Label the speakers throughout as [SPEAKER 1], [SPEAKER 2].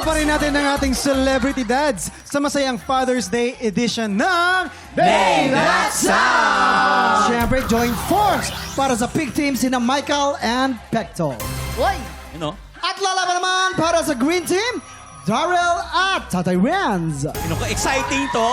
[SPEAKER 1] pa rin natin ng ating Celebrity Dads sa masayang Father's Day edition ng
[SPEAKER 2] Name That Sound!
[SPEAKER 3] Siyempre, join force para sa pig team sina Michael and Pecto.
[SPEAKER 2] Uy!
[SPEAKER 4] Ano?
[SPEAKER 3] At lalaban naman para sa green team, Darrell at Tatay Renz.
[SPEAKER 4] Ano ka? Exciting to!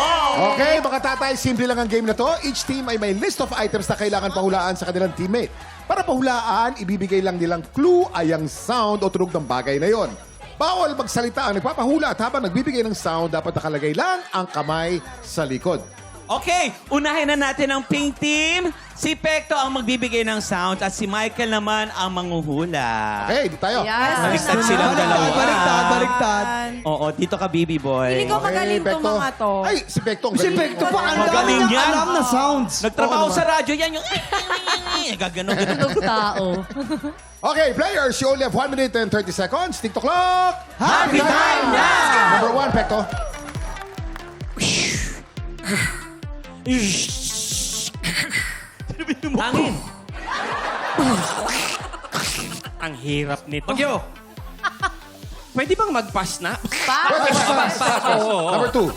[SPEAKER 5] Okay, mga tatay, simple lang ang game na to. Each team ay may list of items na kailangan pahulaan sa kanilang teammate. Para pahulaan, ibibigay lang nilang clue ay ang sound o tunog ng bagay na yon. Bawal magsalita ang nagpapahula at habang nagbibigay ng sound, dapat nakalagay lang ang kamay sa likod.
[SPEAKER 4] Okay, unahin na natin ang pink team. Si Pecto ang magbibigay ng sound at si Michael naman ang manghuhula.
[SPEAKER 5] Okay, di tayo.
[SPEAKER 2] Yes.
[SPEAKER 4] Baliktad silang dalawa.
[SPEAKER 3] Baliktad.
[SPEAKER 4] Oo, dito ka, Bibi Boy.
[SPEAKER 2] Feeling ko magaling tong
[SPEAKER 5] Pekto.
[SPEAKER 2] mga to.
[SPEAKER 5] Ay, si Pekto. ang
[SPEAKER 3] Si
[SPEAKER 5] galing.
[SPEAKER 3] Pecto pa, ang dami
[SPEAKER 4] Magaling
[SPEAKER 3] niyang
[SPEAKER 4] yan.
[SPEAKER 3] alam na sounds.
[SPEAKER 4] Nagtrabaho
[SPEAKER 3] Oo
[SPEAKER 4] sa
[SPEAKER 3] naman.
[SPEAKER 4] radyo yan yung... Gaganon.
[SPEAKER 2] Tao.
[SPEAKER 5] Okay, players, you only have 1 minute and 30 seconds. TikTok clock.
[SPEAKER 3] Happy time now!
[SPEAKER 5] Number 1, Pekto.
[SPEAKER 4] Hangin. Ang hirap nito. Bagyo. Pwede bang mag-pass na?
[SPEAKER 5] Pass. Number 2.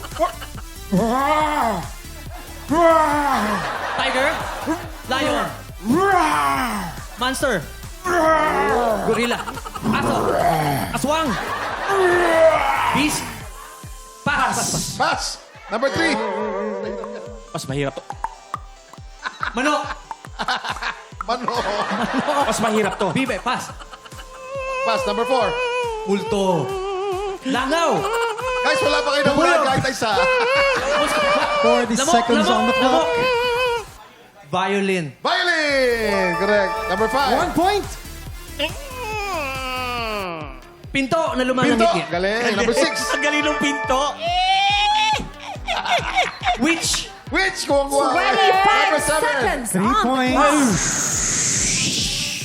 [SPEAKER 4] Tiger. Lion. Monster. Gorilla. Aso. Aswang. Beast. Pass.
[SPEAKER 5] Pass. Number 3.
[SPEAKER 4] Mas mahirap to. Manok.
[SPEAKER 5] Mano.
[SPEAKER 4] Mas mahirap to. Bibe, pass.
[SPEAKER 5] Pass. Number 4.
[SPEAKER 4] Multo. Langaw.
[SPEAKER 5] Guys, wala pa kayo ng wala kahit isa.
[SPEAKER 1] 40 seconds on the clock.
[SPEAKER 4] Violin.
[SPEAKER 5] Violin. Correct. Number 5.
[SPEAKER 1] 1 point.
[SPEAKER 4] Pinto na
[SPEAKER 5] Pinto.
[SPEAKER 4] lumanangit.
[SPEAKER 5] Galing. Number 6.
[SPEAKER 4] Ang galing ng pinto. Witch.
[SPEAKER 5] Which? Kuha.
[SPEAKER 2] 25
[SPEAKER 5] Number 7.
[SPEAKER 2] seconds.
[SPEAKER 1] 3 points.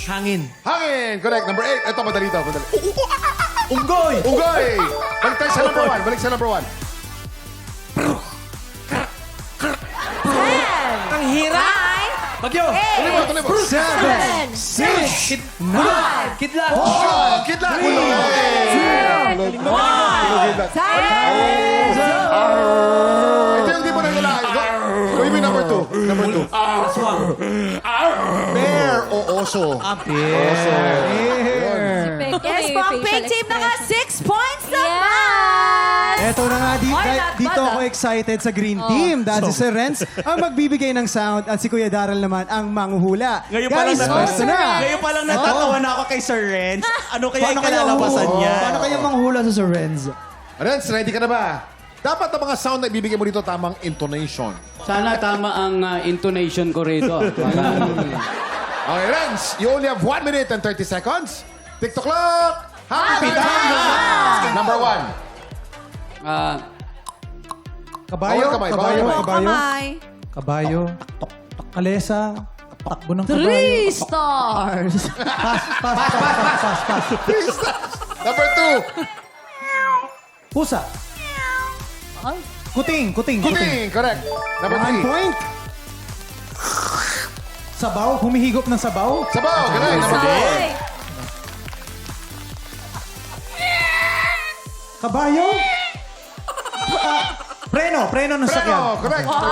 [SPEAKER 4] Hangin.
[SPEAKER 5] Hangin. Correct. Number 8. Ito, madali to. Madali.
[SPEAKER 4] Unggoy.
[SPEAKER 5] Ugoy. Balik tayo sa number 1. Balik sa number 1.
[SPEAKER 4] Ang hirap. Bagyo.
[SPEAKER 5] Tuloy mo, tuloy mo.
[SPEAKER 1] 7, 6, 9,
[SPEAKER 4] Kidlat.
[SPEAKER 5] Oh, kidlat. Ito yung di mo nangyalaan. Gawin mo yung number 2. Number 2.
[SPEAKER 4] Aswang.
[SPEAKER 5] Bear o oso. Oso.
[SPEAKER 2] Yes po, ang pink team naka 6 points naman.
[SPEAKER 1] Eto na nga,
[SPEAKER 2] Oy, not
[SPEAKER 1] dito
[SPEAKER 2] bad,
[SPEAKER 1] ako excited sa green team. Dahil si Sir Renz ang magbibigay ng sound at si Kuya Darrell naman ang manghuhula.
[SPEAKER 4] Ngayon pa lang
[SPEAKER 1] Guys, pwesto na.
[SPEAKER 4] Ngayon pa lang natatawa na ako kay Sir Renz. Ano kaya yung kalalabasan niya?
[SPEAKER 3] Paano kayo manghula sa Sir Renz?
[SPEAKER 5] Renz, ready ka na ba? Dapat ang mga sound na ibibigay mo dito tamang intonation.
[SPEAKER 6] Sana tama ang intonation ko rito.
[SPEAKER 5] Okay, Renz, you only have 1 minute and 30 seconds. TikTok clock. Happy time! Number 1.
[SPEAKER 1] Kabayo,
[SPEAKER 5] Bawal kamay, bawal
[SPEAKER 1] kabayo,
[SPEAKER 5] kamay.
[SPEAKER 1] kabayo.
[SPEAKER 2] Kamay.
[SPEAKER 1] Kabayo. Kalesa. Takbo ng kabayo.
[SPEAKER 2] 3 stars.
[SPEAKER 1] Pass.
[SPEAKER 5] Number 2.
[SPEAKER 1] Pusa. Kuting.
[SPEAKER 5] Kuting. Correct. Number
[SPEAKER 1] 1
[SPEAKER 5] 3.
[SPEAKER 1] point. Sabaw. Humihigop ng sabaw.
[SPEAKER 5] Sabaw. Correct. Number 4.
[SPEAKER 1] Kabayo. Preno ng sakyan.
[SPEAKER 5] Preno. Correct. Number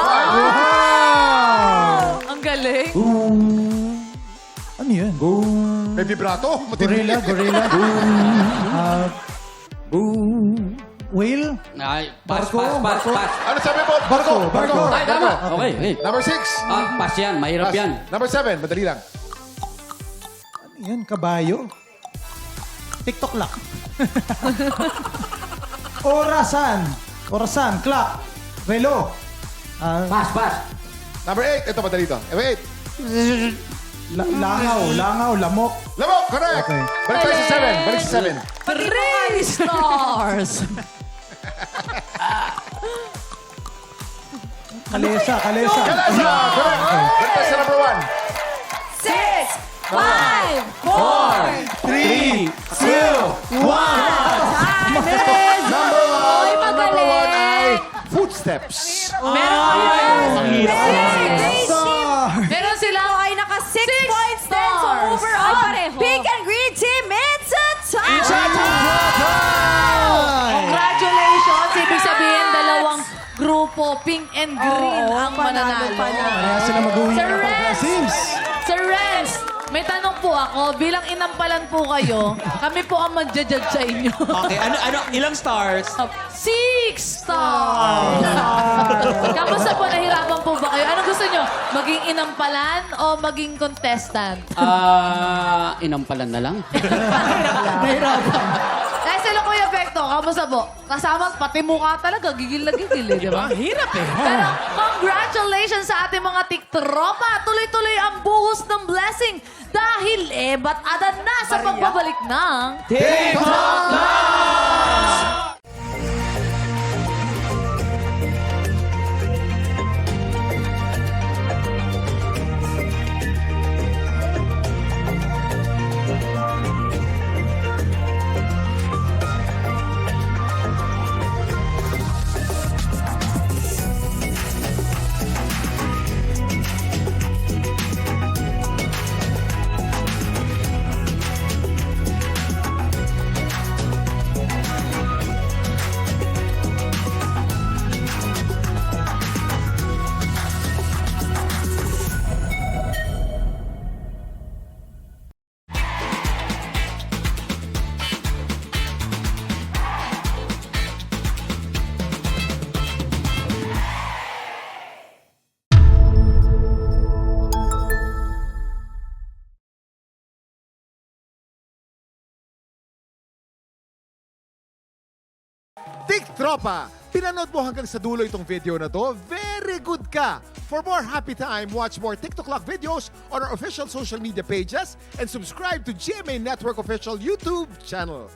[SPEAKER 5] 5.
[SPEAKER 2] Ang galing.
[SPEAKER 1] Ano yan?
[SPEAKER 5] May vibrato. Matindi.
[SPEAKER 1] Gorilla. Whale.
[SPEAKER 6] Ay, pass.
[SPEAKER 5] Ano sabi mo?
[SPEAKER 1] Barko.
[SPEAKER 6] Ay, tama. Okay, okay.
[SPEAKER 5] Number 6.
[SPEAKER 6] Pass yan. Mahirap yan.
[SPEAKER 5] Number 7. Madali lang.
[SPEAKER 1] Yan, kabayo. TikTok lock. Orasan, clock, relo.
[SPEAKER 6] Pass.
[SPEAKER 5] Number 8. Ito, madali to. Number 8.
[SPEAKER 1] Langaw, lamok.
[SPEAKER 5] Lamok. Correct.
[SPEAKER 1] Okay.
[SPEAKER 5] Balik tayo sa 7. Balik sa 7.
[SPEAKER 2] 3 stars.
[SPEAKER 1] Kalesa.
[SPEAKER 5] Kalasa. Correct. Balik tayo sa number
[SPEAKER 2] 6,
[SPEAKER 5] 1.
[SPEAKER 2] 5, 4,
[SPEAKER 1] 3, 2, 1.
[SPEAKER 5] Number 1. Number 1
[SPEAKER 2] magaling.
[SPEAKER 5] ay footsteps.
[SPEAKER 2] Meron silang ay naka 6 points din. So overall, pink and green team, it's a tie! and green ang mananalo.
[SPEAKER 1] Parehas sila mag-uwi
[SPEAKER 2] Sir
[SPEAKER 1] ng
[SPEAKER 2] Renz!
[SPEAKER 1] blessings.
[SPEAKER 2] Sir Renz, may tanong po ako. Bilang inampalan po kayo, kami po ang magja-judge sa inyo.
[SPEAKER 4] Okay, ilang stars?
[SPEAKER 2] 6 stars! Kamusta po? Nahirapan po ba kayo? Anong gusto nyo? Maging inampalan o maging contestant?
[SPEAKER 6] Inampalan na lang.
[SPEAKER 2] Nahirapan. Dahil sila Kuya Pekto, kamusta po? Kasama, pati mukha talaga, gigil na gigil eh, di ba?
[SPEAKER 4] Hirap eh.
[SPEAKER 2] Pero congratulations sa ating mga tiktropa. Tuloy-tuloy ang buhos ng blessing dahil ba't adan na sa pagbabalik ng...
[SPEAKER 5] Tik Tropa! Pinanood mo hanggang sa dulo itong video na to? Very good ka! For more happy time, watch more TikTok Clock videos on our official social media pages and subscribe to GMA Network official YouTube channel.